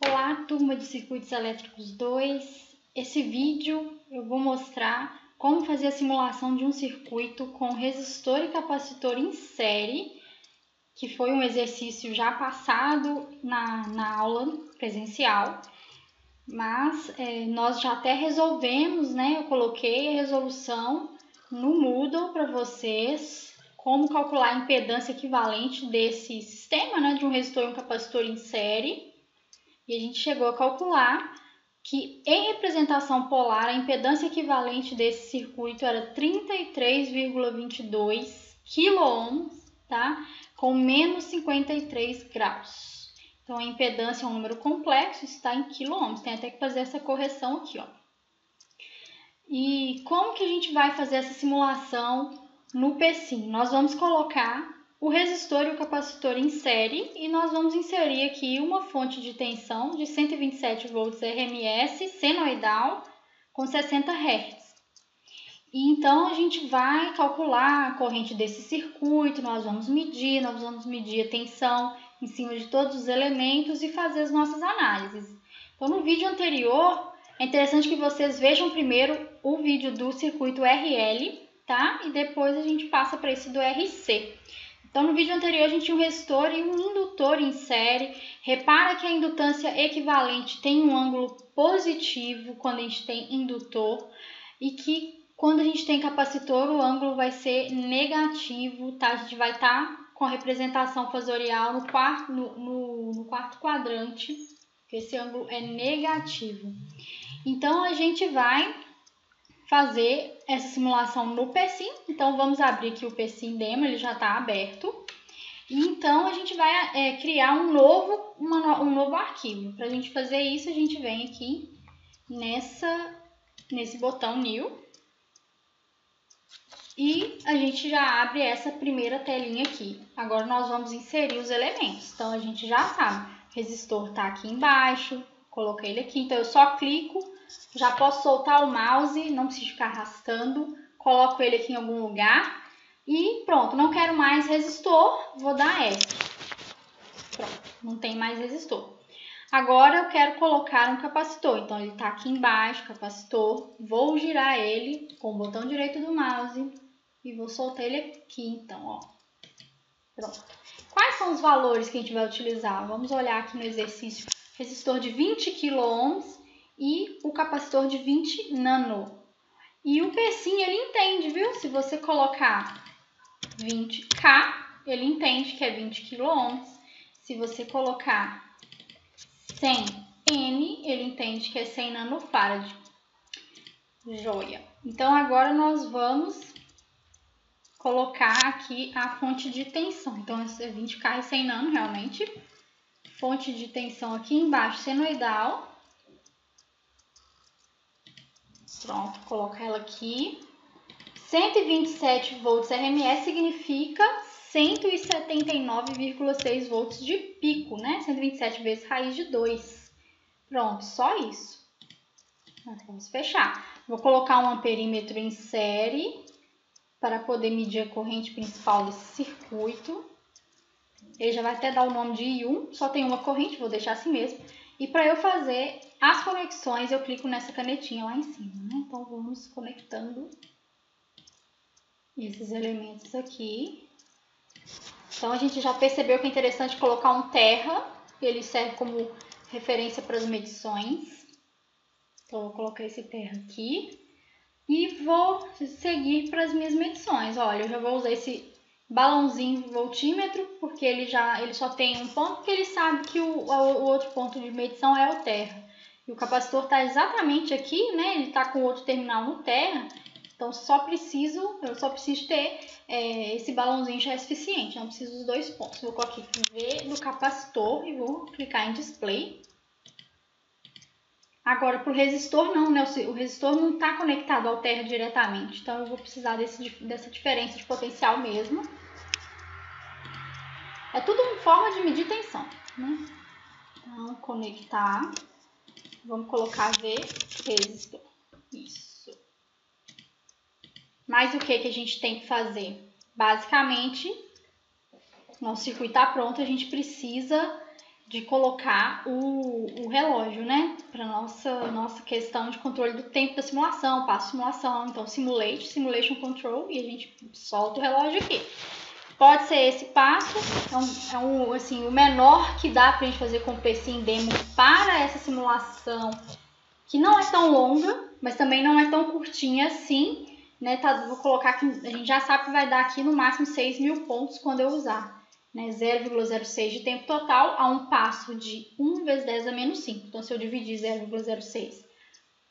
Olá, turma de Circuitos Elétricos 2. Esse vídeo eu vou mostrar como fazer a simulação de um circuito com resistor e capacitor em série, que foi um exercício já passado na aula presencial, mas nós já até resolvemos, né? Eu coloquei a resolução no Moodle para vocês, como calcular a impedância equivalente desse sistema, né? De um resistor e um capacitor em série. E a gente chegou a calcular que em representação polar a impedância equivalente desse circuito era 33,22 kΩ, tá? Com menos 53 graus. Então a impedância é um número complexo, está em quilômetros. Tem até que fazer essa correção aqui, ó. E como que a gente vai fazer essa simulação no PSIM? Nós vamos colocar o resistor e o capacitor em série e nós vamos inserir aqui uma fonte de tensão de 127 volts RMS senoidal com 60 Hz. E então a gente vai calcular a corrente desse circuito, nós vamos medir a tensão em cima de todos os elementos e fazer as nossas análises. Então no vídeo anterior é interessante que vocês vejam primeiro o vídeo do circuito RL, tá? E depois a gente passa para esse do RC. Então, no vídeo anterior, a gente tinha um resistor e um indutor em série. Repara que a indutância equivalente tem um ângulo positivo quando a gente tem indutor e que quando a gente tem capacitor, o ângulo vai ser negativo, tá? A gente vai estar com a representação fasorial no quarto quadrante, que esse ângulo é negativo. Então, a gente vai fazer essa simulação no PSIM. Então, vamos abrir aqui o PSIM Demo, ele já está aberto. E então, a gente vai criar um novo arquivo. Para a gente fazer isso, a gente vem aqui nesse botão New. E a gente já abre essa primeira telinha aqui. Agora, nós vamos inserir os elementos. Então, a gente já sabe, o resistor está aqui embaixo, coloquei ele aqui. Então, eu só clico. Já posso soltar o mouse, não preciso ficar arrastando. Coloco ele aqui em algum lugar. E pronto, não quero mais resistor, vou dar F. Pronto, não tem mais resistor. Agora eu quero colocar um capacitor. Então ele está aqui embaixo, capacitor. Vou girar ele com o botão direito do mouse. E vou soltar ele aqui, então, ó. Pronto. Quais são os valores que a gente vai utilizar? Vamos olhar aqui no exercício. Resistor de 20 kΩ. E o capacitor de 20 nano. E o PSIM, ele entende, viu? Se você colocar 20K, ele entende que é 20 kΩ. Se você colocar 100N, ele entende que é 100 nanofarad. Joia! Então, agora nós vamos colocar aqui a fonte de tensão. Então, é 20K e 100 nano, realmente. Fonte de tensão aqui embaixo, senoidal. Pronto, coloca ela aqui. 127 volts RMS significa 179,6 volts de pico, né? 127 vezes raiz de 2. Pronto, só isso. Vamos fechar. Vou colocar um amperímetro em série para poder medir a corrente principal desse circuito. Ele já vai até dar o nome de I1, só tem uma corrente, vou deixar assim mesmo. E para eu fazer as conexões, eu clico nessa canetinha lá em cima, né? Então, vamos conectando esses elementos aqui. Então, a gente já percebeu que é interessante colocar um terra. Ele serve como referência para as medições. Então, eu vou colocar esse terra aqui. E vou seguir para as minhas medições. Olha, eu já vou usar esse balãozinho voltímetro, porque ele só tem um ponto, porque ele sabe que o outro ponto de medição é o terra. E o capacitor está exatamente aqui, né? Ele está com o outro terminal no terra. Então, eu só preciso ter esse balãozinho já é suficiente. Não preciso dos dois pontos. Vou colocar aqui V no capacitor e vou clicar em display. Agora, para o resistor não, né? O resistor não está conectado ao terra diretamente. Então, eu vou precisar dessa diferença de potencial mesmo. É tudo uma forma de medir tensão, né? Então, conectar. Vamos colocar V resistor. Isso. Mas o que a gente tem que fazer? Basicamente, nosso circuito está pronto, a gente precisa de colocar o relógio, né? Para nossa questão de controle do tempo da simulação, passo simulação. Então, simulation control, e a gente solta o relógio aqui. Pode ser esse passo, assim, o menor que dá para a gente fazer com o PC em demo para essa simulação, que não é tão longa, mas também não é tão curtinha assim, né? Vou colocar aqui, a gente já sabe que vai dar aqui no máximo 6.000 pontos quando eu usar. 0,06 de tempo total a um passo de 1 vezes 10 a menos 5. Então, se eu dividir 0,06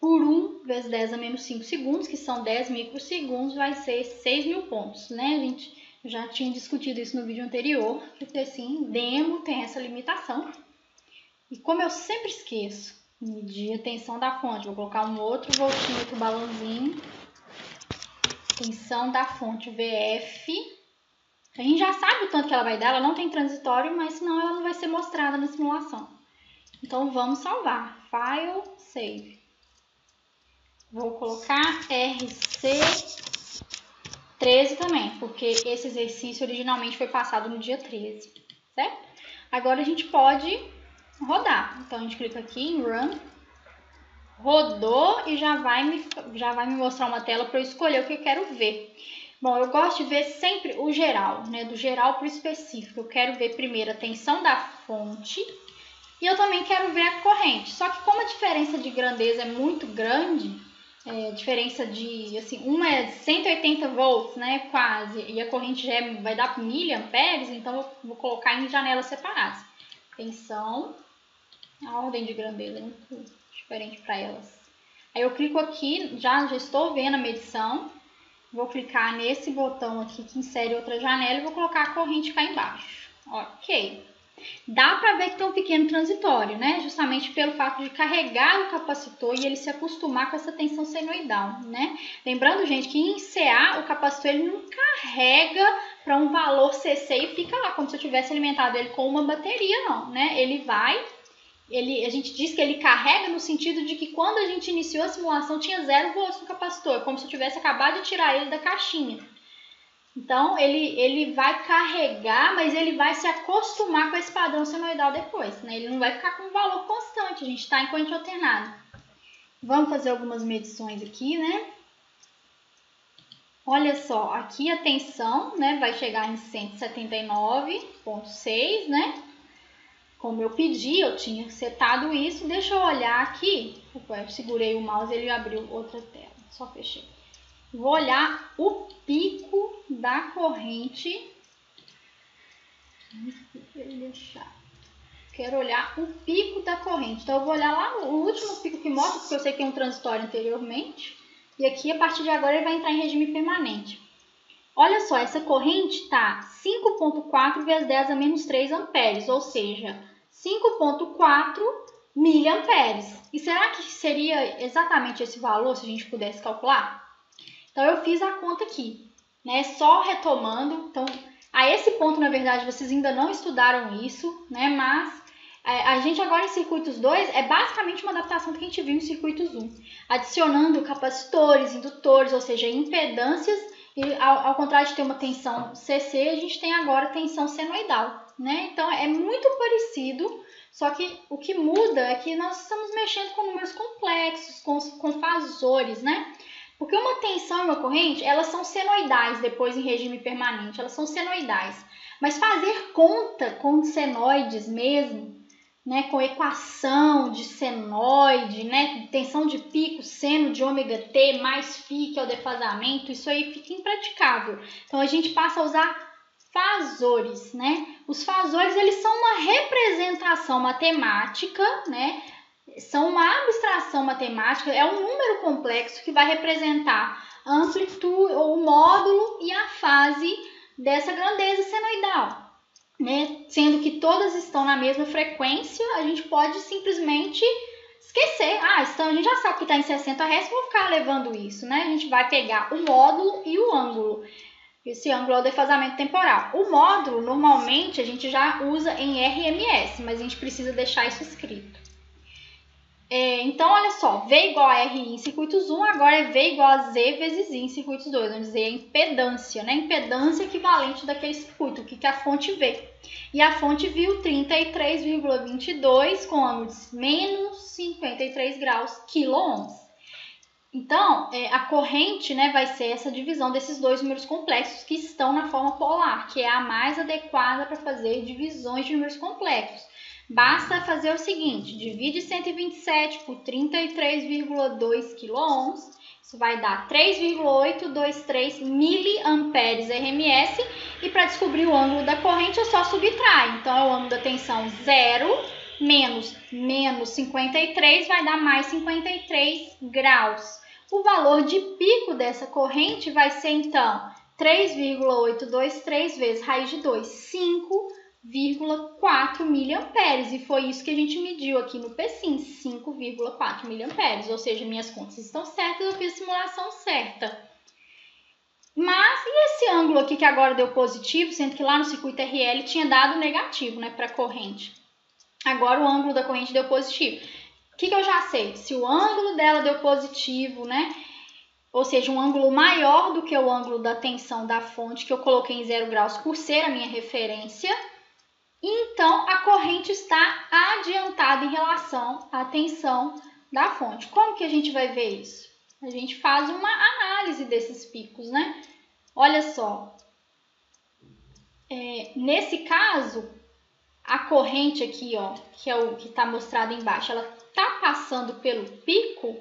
por 1 vezes 10 a menos 5 segundos, que são 10 microsegundos, vai ser 6.000 pontos, né? A gente já tinha discutido isso no vídeo anterior, que assim, demo tem essa limitação. E como eu sempre esqueço, medir a tensão da fonte, vou colocar um outro voltímetro balãozinho. Tensão da fonte VF. A gente já sabe o tanto que ela vai dar, ela não tem transitório, mas senão ela não vai ser mostrada na simulação. Então vamos salvar. File, Save. Vou colocar RC13 também, porque esse exercício originalmente foi passado no dia 13, certo? Agora a gente pode rodar. Então a gente clica aqui em Run. Rodou e já vai me mostrar uma tela para eu escolher o que eu quero ver. Bom, eu gosto de ver sempre o geral, né? Do geral para o específico. Eu quero ver primeiro a tensão da fonte e eu também quero ver a corrente. Só que como a diferença de grandeza é muito grande, diferença de, assim, uma é 180 volts, né? Quase, e a corrente já vai dar miliamperes, então eu vou colocar em janelas separadas. Tensão, a ordem de grandeza é muito diferente para elas. Aí eu clico aqui, já estou vendo a medição. Vou clicar nesse botão aqui que insere outra janela e vou colocar a corrente cá embaixo. Ok. Dá para ver que tem um pequeno transitório, né? Justamente pelo fato de carregar o capacitor e ele se acostumar com essa tensão senoidal, né? Lembrando, gente, que em CA o capacitor ele não carrega para um valor CC e fica lá como se eu tivesse alimentado ele com uma bateria, não, né? A gente diz que ele carrega no sentido de que quando a gente iniciou a simulação tinha 0 volts no capacitor, como se eu tivesse acabado de tirar ele da caixinha. Então ele vai carregar, mas ele vai se acostumar com esse padrão senoidal depois, né? Ele não vai ficar com um valor constante, a gente está em corrente alternada. Vamos fazer algumas medições aqui, né? Olha só, aqui a tensão, né, vai chegar em 179,6, né? Como eu pedi, eu tinha setado isso. Deixa eu olhar aqui. Eu segurei o mouse e ele abriu outra tela. Só fechei. Vou olhar o pico da corrente. Quero olhar o pico da corrente. Então, eu vou olhar lá no último pico que mostra, porque eu sei que tem um transitório anteriormente. E aqui, a partir de agora, ele vai entrar em regime permanente. Olha só, essa corrente está 5,4 vezes 10 a menos 3 amperes, ou seja, 5,4 miliamperes. E será que seria exatamente esse valor se a gente pudesse calcular? Então, eu fiz a conta aqui, né? Só retomando. Então, a esse ponto, na verdade, vocês ainda não estudaram isso, né? Mas a gente agora em circuitos 2 é basicamente uma adaptação do que a gente viu em circuitos 1, adicionando capacitores, indutores, ou seja, impedâncias. E ao contrário de ter uma tensão CC, a gente tem agora tensão senoidal, né? Então é muito parecido, só que o que muda é que nós estamos mexendo com números complexos, com fasores, né? Porque uma tensão e uma corrente, elas são senoidais depois em regime permanente, elas são senoidais. Mas fazer conta com senoides mesmo, né, com equação de senoide, né, tensão de pico, seno de ômega T mais φ, que é o defasamento, isso aí fica impraticável. Então, a gente passa a usar fasores, né? Os fasores, eles são uma representação matemática, né? São uma abstração matemática, é um número complexo que vai representar a amplitude, o módulo e a fase dessa grandeza senoidal. Né? Sendo que todas estão na mesma frequência, a gente pode simplesmente esquecer. Então a gente já sabe que está em 60 Hz, vou ficar levando isso, né? A gente vai pegar o módulo e o ângulo. Esse ângulo é o defasamento temporal. O módulo, normalmente, a gente já usa em RMS, mas a gente precisa deixar isso escrito. Então, olha só, V igual a RI em circuitos 1, agora é V igual a Z vezes I em circuitos 2, onde Z é a impedância, né? Impedância equivalente daquele circuito, o que a fonte vê. E a fonte viu 33,22 com ângulo de menos 53 graus quiloohms. Então, a corrente, né, vai ser essa divisão desses dois números complexos que estão na forma polar, que é a mais adequada para fazer divisões de números complexos. Basta fazer o seguinte, divide 127 por 33,2 quiloohms, isso vai dar 3,823 miliamperes RMS, e para descobrir o ângulo da corrente é só subtrair. Então, é o ângulo da tensão 0 menos 53 vai dar mais 53 graus. O valor de pico dessa corrente vai ser, então, 3,823 vezes raiz de 2, 5,4 miliamperes. E foi isso que a gente mediu aqui no PSIM, 5,4 miliamperes. Ou seja, minhas contas estão certas, eu fiz a simulação certa. Mas, e esse ângulo aqui que agora deu positivo, sendo que lá no circuito RL tinha dado negativo, né, para a corrente. Agora o ângulo da corrente deu positivo. O que eu já sei? Se o ângulo dela deu positivo, né? Ou seja, um ângulo maior do que o ângulo da tensão da fonte, que eu coloquei em 0 graus por ser a minha referência, então a corrente está adiantada em relação à tensão da fonte. Como que a gente vai ver isso? A gente faz uma análise desses picos, né? Olha só. Nesse caso, a corrente aqui, ó, que é o que está mostrado embaixo, ela está passando pelo pico,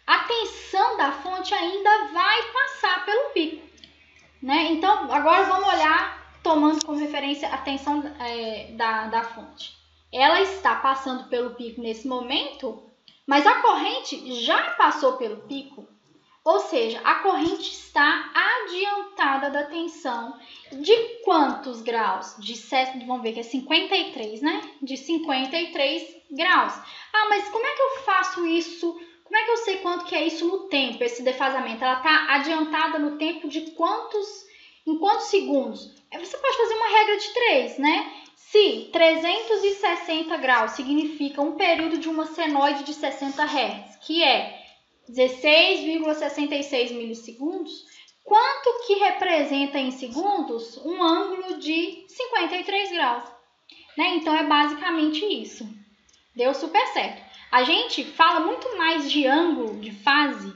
a tensão da fonte ainda vai passar pelo pico, né? Então, agora vamos olhar, tomando como referência a tensão da fonte. Ela está passando pelo pico nesse momento, mas a corrente já passou pelo pico, ou seja, a corrente está adiantada da tensão de quantos graus? Vamos ver que é 53, né? De 53 graus. Ah, mas como é que eu faço isso? Como é que eu sei quanto que é isso no tempo, esse defasamento? Ela está adiantada no tempo de em quantos segundos? Você pode fazer uma regra de 3, né? Se 360 graus significa um período de uma senoide de 60 Hz, que é 16,66 milissegundos, quanto que representa em segundos um ângulo de 53 graus? Né? Então, é basicamente isso. Deu super certo. A gente fala muito mais de ângulo de fase,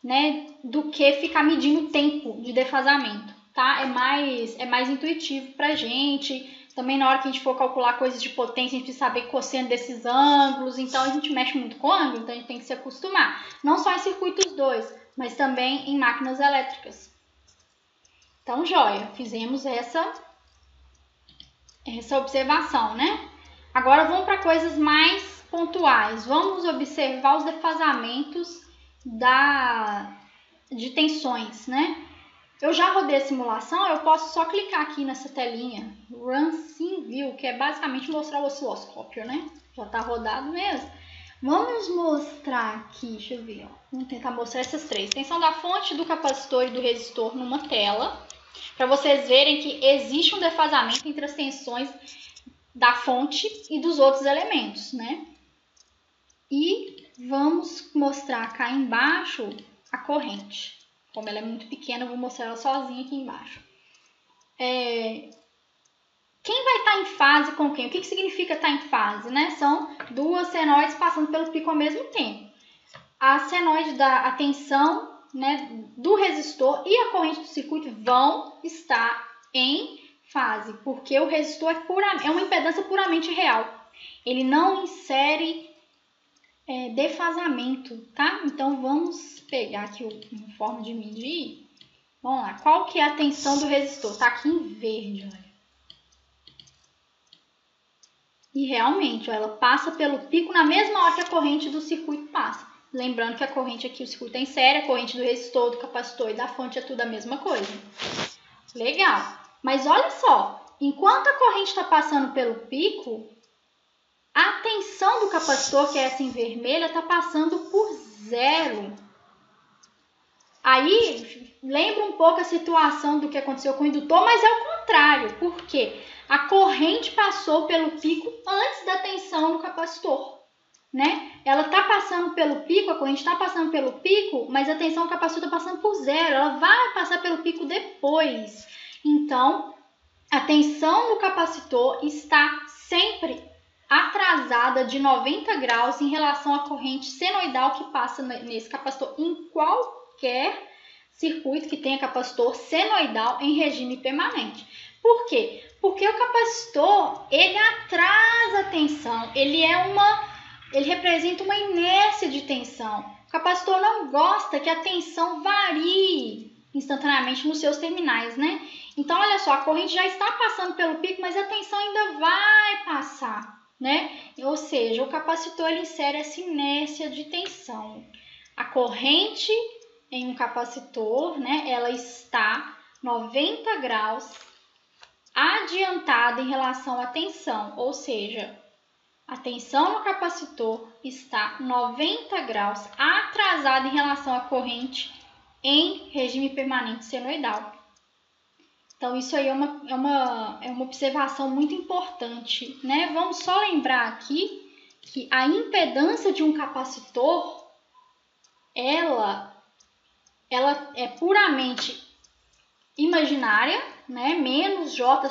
né, do que ficar medindo o tempo de defasamento, tá? É mais intuitivo pra gente. Também na hora que a gente for calcular coisas de potência, a gente precisa saber cosseno desses ângulos. Então, a gente mexe muito com ângulo, então a gente tem que se acostumar. Não só em circuitos 2, mas também em máquinas elétricas. Então, joia, fizemos essa observação, né? Agora, vamos para coisas mais pontuais. Vamos observar os defasamentos de tensões, né? Eu já rodei a simulação, eu posso só clicar aqui nessa telinha, Run Sim View, que é basicamente mostrar o osciloscópio, né? Já tá rodado mesmo. Vamos mostrar aqui, deixa eu ver, ó. Vamos tentar mostrar essas três. Tensão da fonte, do capacitor e do resistor numa tela, para vocês verem que existe um defasamento entre as tensões da fonte e dos outros elementos, né? E vamos mostrar cá embaixo a corrente. Como ela é muito pequena, eu vou mostrar ela sozinha aqui embaixo. Quem vai estar em fase com quem? O que significa estar em fase, né? São duas senoides passando pelo pico ao mesmo tempo. A senoide a tensão, né, do resistor e a corrente do circuito vão estar em fase, porque o resistor é uma impedância puramente real. Ele não insere defasamento, tá? Então, vamos pegar aqui uma forma de medir. Vamos lá. Qual que é a tensão do resistor? Tá aqui em verde, olha. E realmente, ó, ela passa pelo pico na mesma hora que a corrente do circuito passa. Lembrando que a corrente aqui, o circuito é em série, a corrente do resistor, do capacitor e da fonte é tudo a mesma coisa. Legal. Mas olha só, enquanto a corrente está passando pelo pico, a tensão do capacitor, que é essa em vermelho, está passando por 0. Aí, lembra um pouco a situação do que aconteceu com o indutor, mas é o contrário. Por quê? A corrente passou pelo pico antes da tensão do capacitor. né? Ela está passando pelo pico, a corrente está passando pelo pico, mas a tensão do capacitor está passando por zero, ela vai passar pelo pico depois. Então, a tensão no capacitor está sempre atrasada de 90 graus em relação à corrente senoidal que passa nesse capacitor em qualquer circuito que tenha capacitor senoidal em regime permanente. Por quê? Porque o capacitor, ele atrasa a tensão, ele representa uma inércia de tensão. O capacitor não gosta que a tensão varie instantaneamente nos seus terminais, né? Então, olha só, a corrente já está passando pelo pico, mas a tensão ainda vai passar, né? Ou seja, o capacitor ele insere essa inércia de tensão. A corrente em um capacitor, né, ela está 90 graus adiantada em relação à tensão, ou seja, a tensão no capacitor está 90 graus atrasada em relação à corrente em regime permanente senoidal. Então, isso aí é uma observação muito importante, né? Vamos só lembrar aqui que a impedância de um capacitor, ela é puramente imaginária, né? Menos J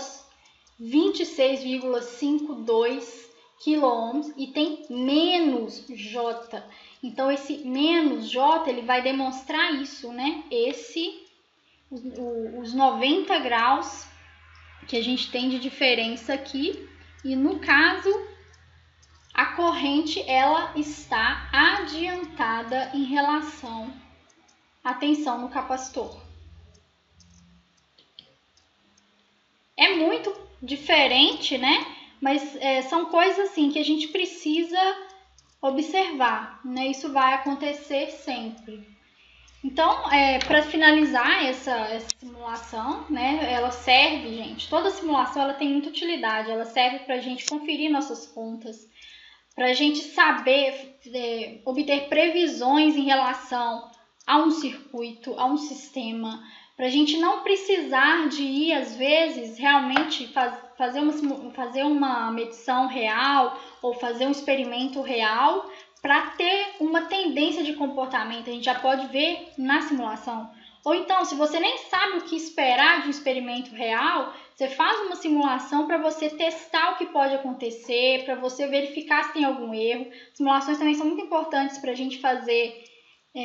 26,52 quiloohms e tem menos J. Então, esse menos J, ele vai demonstrar isso, né? Os 90 graus que a gente tem de diferença aqui. E no caso, a corrente, ela está adiantada em relação à tensão no capacitor. É muito diferente, né? Mas são coisas assim que a gente precisa observar, né? Isso vai acontecer sempre. Então, para finalizar essa simulação, né? Ela serve, gente, toda simulação ela tem muita utilidade. Ela serve para a gente conferir nossas contas, para a gente saber obter previsões em relação a um circuito, a um sistema, para a gente não precisar de ir, às vezes, realmente fazer uma medição real ou fazer um experimento real para ter uma tendência de comportamento. A gente já pode ver na simulação. Ou então, se você nem sabe o que esperar de um experimento real, você faz uma simulação para você testar o que pode acontecer, para você verificar se tem algum erro. Simulações também são muito importantes para a gente fazer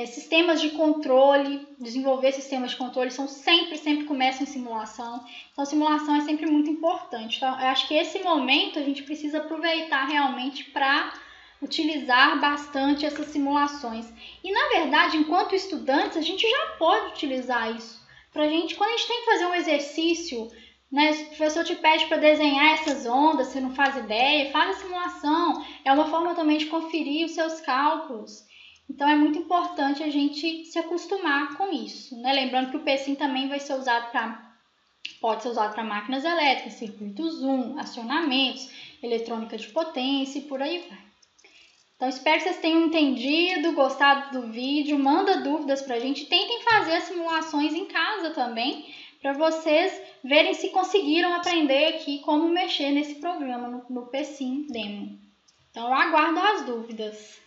sistemas de controle, desenvolver sistemas de controle, sempre começam em simulação. Então, simulação é sempre muito importante. Então, eu acho que esse momento a gente precisa aproveitar realmente para utilizar bastante essas simulações. E, na verdade, enquanto estudantes, a gente já pode utilizar isso. Quando a gente tem que fazer um exercício, né, se o professor te pede para desenhar essas ondas, você não faz ideia, faz a simulação. É uma forma também de conferir os seus cálculos. Então, é muito importante a gente se acostumar com isso, né? Lembrando que o PSIM também pode ser usado para máquinas elétricas, circuitos Zoom, acionamentos, eletrônica de potência e por aí vai. Então, espero que vocês tenham entendido, gostado do vídeo. Manda dúvidas para a gente. Tentem fazer as simulações em casa também, para vocês verem se conseguiram aprender aqui como mexer nesse programa no PSIM Demo. Então, eu aguardo as dúvidas.